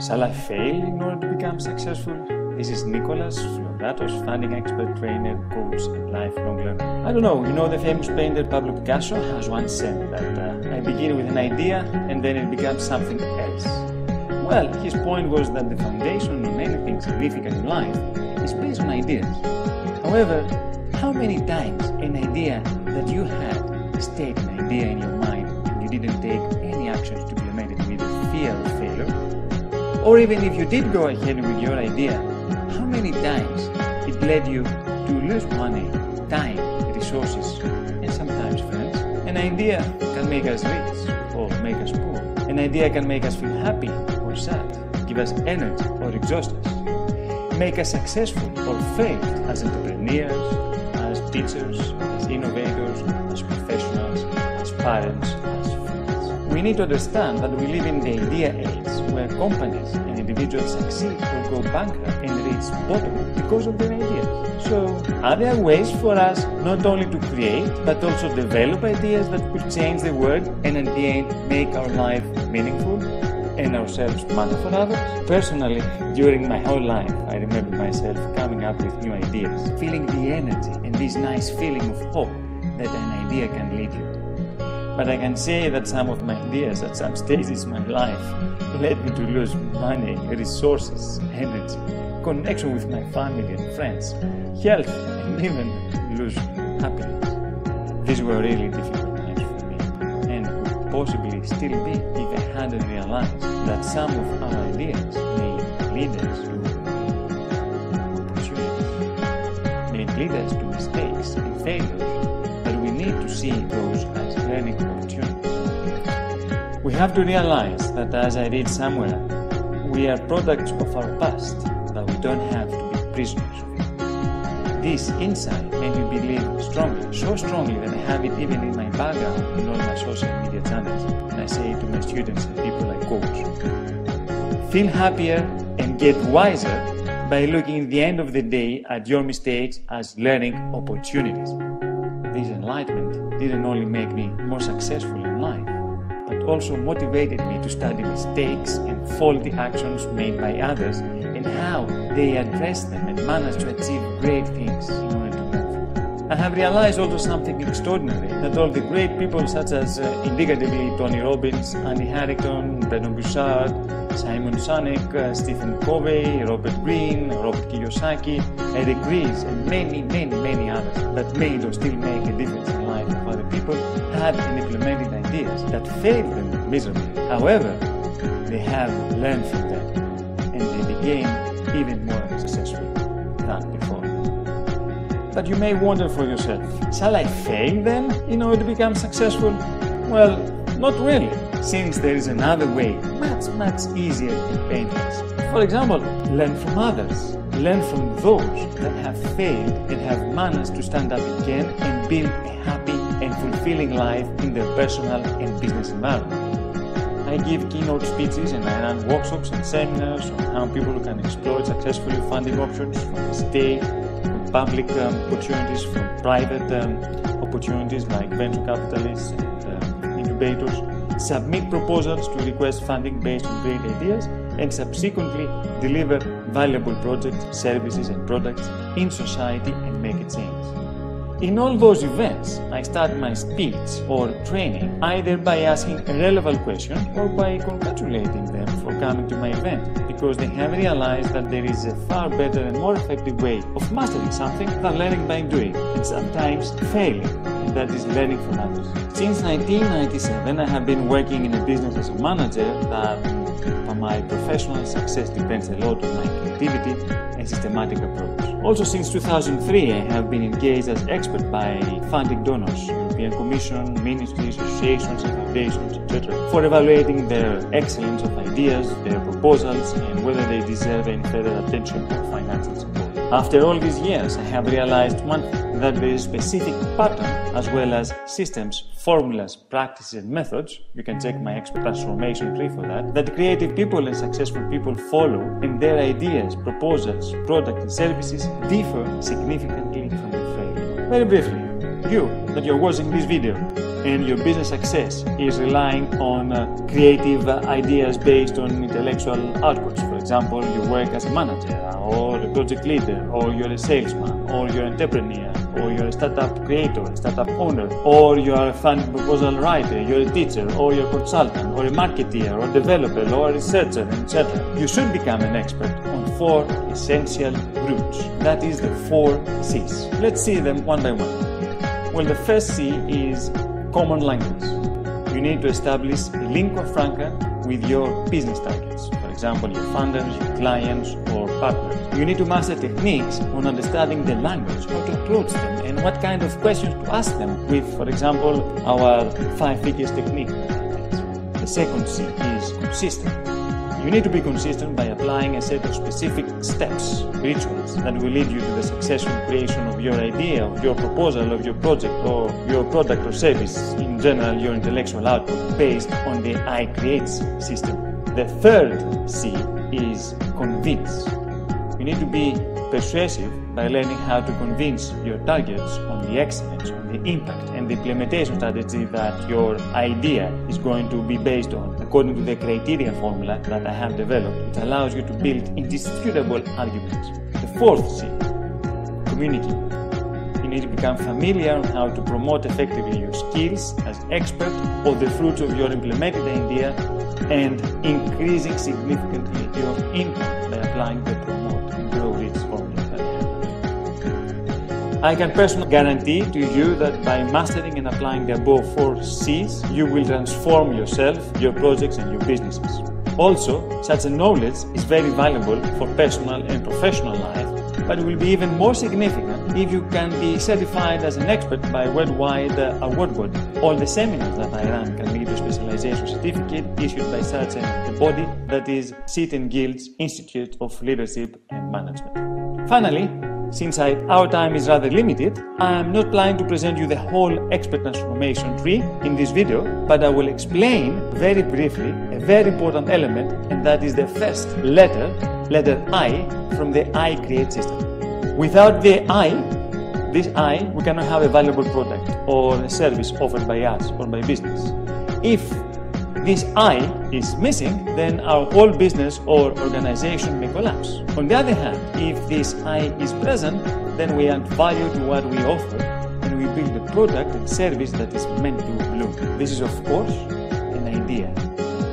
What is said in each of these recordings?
Shall I fail in order to become successful? This is Nicholas, Florato's funding expert, trainer, coach, and lifelong learner. I don't know, you know the famous painter Pablo Picasso has once said that I begin with an idea and then it becomes something else. Well, his point was that the foundation of anything significant in life is based on ideas. However, how many times an idea that you had stayed an idea in your mind and you didn't take any actions to implement it with fear of failure? Or even if you did go ahead with your idea, how many times it led you to lose money, time, resources, and sometimes friends? An idea can make us rich or make us poor. An idea can make us feel happy or sad, give us energy or exhaust us, make us successful or failed as entrepreneurs, as teachers, as innovators, as professionals, as parents, as friends. We need to understand that we live in the idea age where companies and individuals succeed or go bankrupt and reach bottom because of their ideas. So, are there ways for us not only to create but also develop ideas that could change the world and at the end make our life meaningful and ourselves matter for others? Personally, during my whole life, I remember myself coming up with new ideas, feeling the energy and this nice feeling of hope that an idea can lead you. But I can say that some of my ideas at some stages in my life led me to lose money, resources, energy, connection with my family and friends, health, and even lose happiness. These were really difficult times for me and could possibly still be if I hadn't realized that some of our ideas may lead us to opportunities, may lead us to mistakes and failures, but we need to see those as learning opportunities. We have to realize that, as I read somewhere, we are products of our past, but we don't have to be prisoners of it. This insight made me believe strongly, so strongly that I have it even in my background in all my social media channels, and I say it to my students and people I coach. Feel happier and get wiser by looking at the end of the day at your mistakes as learning opportunities. This enlightenment didn't only make me more successful in life, but also motivated me to study mistakes and faulty actions made by others and how they address them and manage to achieve great things in order to move. I have realized also something extraordinary, that all the great people such as indicatively Tony Robbins, Andy Harrington, Brendon Burchard, Simon Sinek, Stephen Covey, Robert Greene, Robert Kiyosaki, Eric Ries, and many others that made or still make a difference in the life of other people had and implemented ideas that failed them miserably. However, they have learned from them and they became even more successful than before. But you may wonder for yourself, shall I fail then in order to become successful? Well, not really, since there is another way, much easier and painless. For example, learn from others. Learn from those that have failed and have managed to stand up again and build a happy and fulfilling life in their personal and business environment. I give keynote speeches and I run workshops and seminars on how people can exploit successfully funding options from the state, from public opportunities, from private opportunities like venture capitalists and incubators, submit proposals to request funding based on great ideas, and subsequently deliver valuable projects, services and products in society and make a change. In all those events, I start my speech or training either by asking a relevant question or by congratulating them for coming to my event, because they have realized that there is a far better and more effective way of mastering something than learning by doing, and sometimes failing, and that is learning from others. Since 1997, I have been working in a business as a manager that my professional success depends a lot on my creativity and systematic approach. Also, since 2003, I have been engaged as expert by funding donors, European Commission, ministries, associations and foundations, etc., for evaluating their excellence of ideas, their proposals, and whether they deserve any further attention or financial support. After all these years, I have realized one thing, that there is a specific pattern as well as systems, formulas, practices and methods, you can check my expert transformation tree for that creative people and successful people follow, and their ideas, proposals, products and services differ significantly from the failure. Very briefly, you that you're watching this video, and your business success is relying on creative ideas based on intellectual outputs. For example, you work as a manager or a project leader, or you're a salesman, or you're an entrepreneur, or you're a startup creator, a startup owner, or you are a fund proposal writer, you're a teacher, or you're a consultant, or a marketeer, or a developer, or a researcher, etc. You should become an expert on 4 essential roots. That is the 4 C's. Let's see them one by one. Well, the first C is common language. You need to establish a lingua franca with your business targets. For example, your funders, your clients, or partners. You need to master techniques on understanding the language, how to approach them, and what kind of questions to ask them with, for example, our 5 figures technique. The second C is consistent. You need to be consistent by applying a set of specific steps, rituals, that will lead you to the successful creation of your idea, of your proposal, of your project, or your product or service, in general, your intellectual output, based on the I Create system. The third C is convince. You need to be persuasive by learning how to convince your targets on the excellence, on the impact, and the implementation strategy that your idea is going to be based on, according to the criteria formula that I have developed. It allows you to build indisputable arguments. The fourth C, communicate. You need to become familiar on how to promote effectively your skills as expert or the fruits of your implemented idea, and increasing significantly your income by applying the promote and grow rich formula that I have. I can personally guarantee to you that by mastering and applying the above 4 C's, you will transform yourself, your projects, and your businesses. Also, such a knowledge is very valuable for personal and professional life, but it will be even more significant if you can be certified as an expert by a worldwide award body. All the seminars that I run can lead to a specialization certificate issued by such a body, that is Seat and Guild's Institute of Leadership and Management. Finally, since our time is rather limited, I am not planning to present you the whole expert transformation tree in this video, but I will explain very briefly a very important element, and that is the first letter I from the I Create system. Without the this I, we cannot have a valuable product or a service offered by us or by business. If this I is missing, then our whole business or organization may collapse. On the other hand, if this I is present, then we add value to what we offer, and we build a product and service that is meant to bloom. This is, of course, an idea.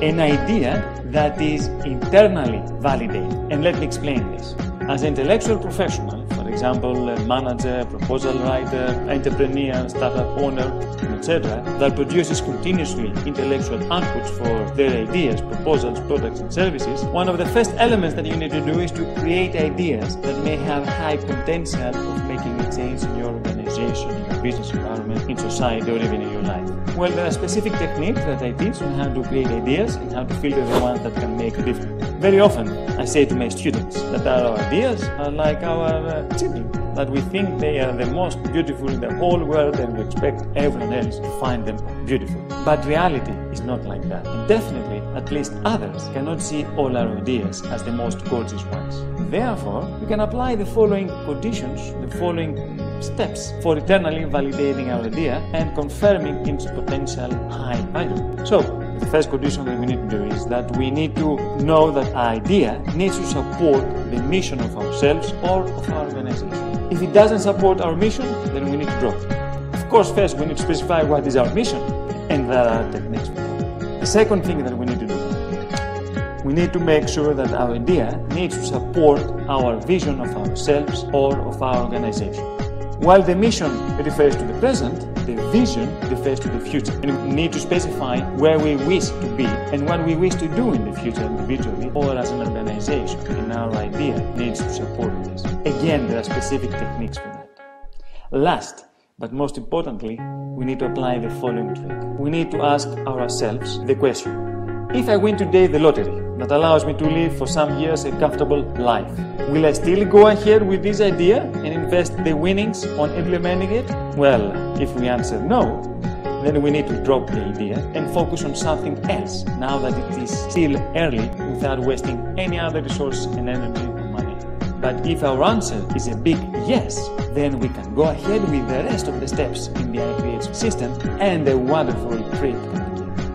An idea that is internally validated. And let me explain this. As an intellectual professional, for example, a manager, proposal writer, entrepreneur, startup owner, etc., that produces continuously intellectual outputs for their ideas, proposals, products, and services, one of the first elements that you need to do is to create ideas that may have high potential of making a change in your organization, in your business environment, in society, or even in your life. Well, there are specific techniques that I teach on how to create ideas and how to filter the ones that can make a difference. Very often, I say to my students that our ideas are like our children, that we think they are the most beautiful in the whole world, and we expect everyone else to find them beautiful. But reality is not like that. And definitely, at least others cannot see all our ideas as the most gorgeous ones. Therefore, we can apply the following conditions, the following steps for eternally validating our idea and confirming its potential high value. So, the first condition that we need to do is that we need to know that our idea needs to support the mission of ourselves or of our organization. If it doesn't support our mission, then we need to drop it. Of course, first we need to specify what is our mission, and there are techniques for that. The second thing that we need to do, we need to make sure that our idea needs to support our vision of ourselves or of our organization. While the mission refers to the present, the vision refers to the future. And we need to specify where we wish to be and what we wish to do in the future individually or as an organization. And our idea needs to support this. Again, there are specific techniques for that. Last, but most importantly, we need to apply the following trick. We need to ask ourselves the question: if I win today the lottery that allows me to live for some years a comfortable life, will I still go ahead with this idea and invest the winnings on implementing it? Well, if we answer no, then we need to drop the idea and focus on something else now that it is still early, without wasting any other resources and energy or money. But if our answer is a big yes, then we can go ahead with the rest of the steps in the ICreate system and a wonderful trip.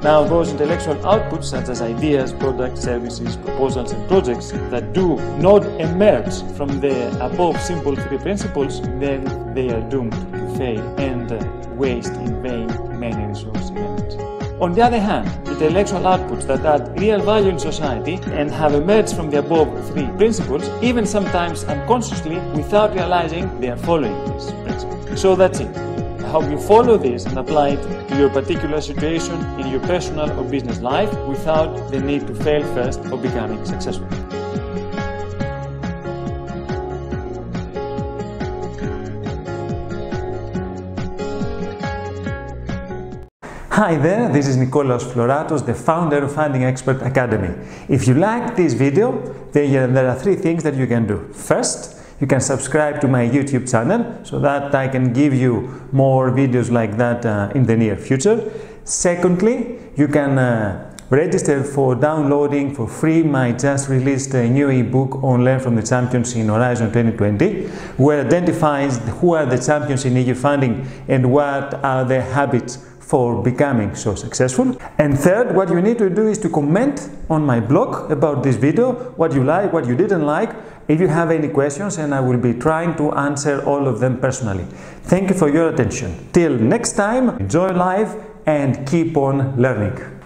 Now, those intellectual outputs such as ideas, products, services, proposals and projects that do not emerge from the above simple 3 principles, then they are doomed to fail and waste in vain many resources and energy. On the other hand, intellectual outputs that add real value in society and have emerged from the above 3 principles, even sometimes unconsciously, without realizing they are following these principles. So that's it. I hope you follow this and apply it to your particular situation in your personal or business life without the need to fail first for becoming successful. Hi there, this is Nikolaos Floratos, the founder of Funding Expert Academy. If you liked this video, then there are 3 things that you can do. First, you can subscribe to my YouTube channel so that I can give you more videos like that in the near future. Secondly, you can register for downloading for free my just released new ebook on Learn from the Champions in Horizon 2020, where it identifies who are the champions in EU funding and what are their habits for becoming so successful. And third, what you need to do is to comment on my blog about this video, what you like, what you didn't like, if you have any questions, and I will be trying to answer all of them personally. Thank you for your attention. Till next time, enjoy life and keep on learning.